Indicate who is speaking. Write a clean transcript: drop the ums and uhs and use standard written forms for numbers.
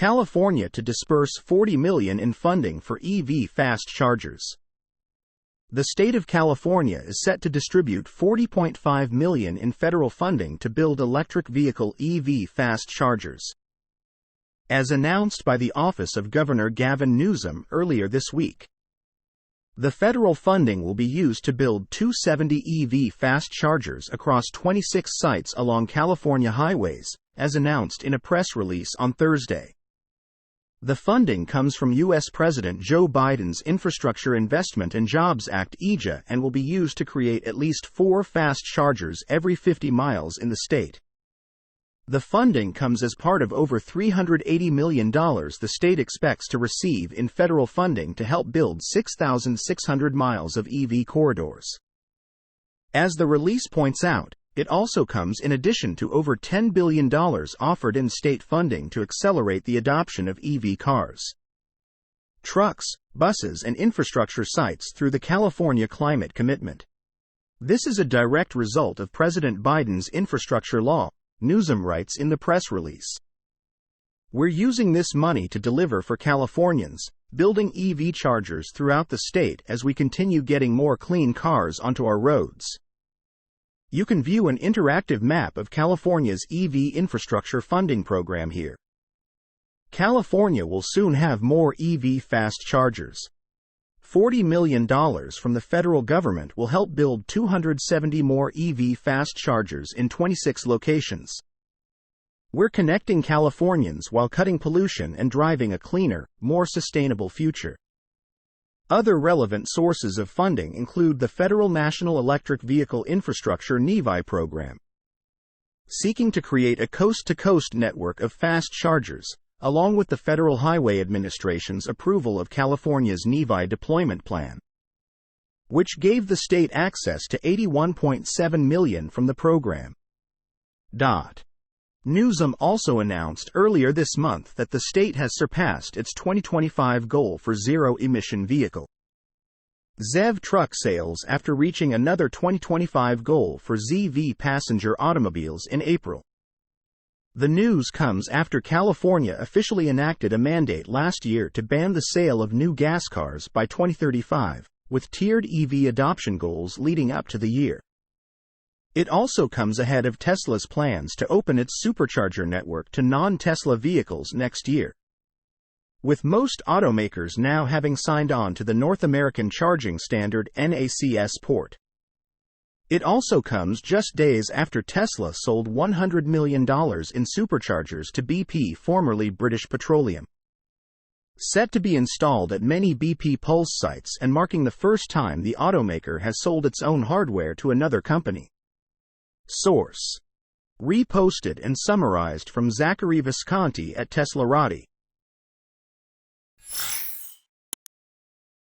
Speaker 1: California to disperse $40 million in funding for EV fast chargers. The state of California is set to distribute $40.5 million in federal funding to build electric vehicle EV fast chargers. As announced by the office of Governor Gavin Newsom earlier this week, the federal funding will be used to build 270 EV fast chargers across 26 sites along California highways, as announced in a press release on Thursday. The funding comes from U.S. President Joe Biden's Infrastructure Investment and Jobs Act (IJA) and will be used to create at least 4 fast chargers every 50 miles in the state. The funding comes as part of over $380 million the state expects to receive in federal funding to help build 6,600 miles of EV corridors. As the release points out, it also comes in addition to over $10 billion offered in state funding to accelerate the adoption of EV cars, trucks, buses, and infrastructure sites through the California Climate Commitment. This is a direct result of President Biden's infrastructure law, Newsom writes in the press release. We're using this money to deliver for Californians, building EV chargers throughout the state as we continue getting more clean cars onto our roads. You can view an interactive map of California's EV infrastructure funding program here. California will soon have more EV fast chargers. $40 million from the federal government will help build 270 more EV fast chargers in 26 locations. We're connecting Californians while cutting pollution and driving a cleaner, more sustainable future. Other relevant sources of funding include the Federal National Electric Vehicle Infrastructure (NEVI) program, seeking to create a coast-to-coast network of fast chargers, along with the Federal Highway Administration's approval of California's NEVI deployment plan, which gave the state access to $81.7 million from the program. Newsom also announced earlier this month that the state has surpassed its 2025 goal for zero-emission vehicle ZEV truck sales after reaching another 2025 goal for ZEV passenger automobiles in April. The news comes after California officially enacted a mandate last year to ban the sale of new gas cars by 2035, with tiered EV adoption goals leading up to the year. It also comes ahead of Tesla's plans to open its supercharger network to non-Tesla vehicles next year, with most automakers now having signed on to the North American Charging Standard (NACS) port. It also comes just days after Tesla sold $100 million in superchargers to BP, formerly British Petroleum, set to be installed at many BP Pulse sites and marking the first time the automaker has sold its own hardware to another company. Source: reposted and summarized from Zachary Visconti at teslaupdate.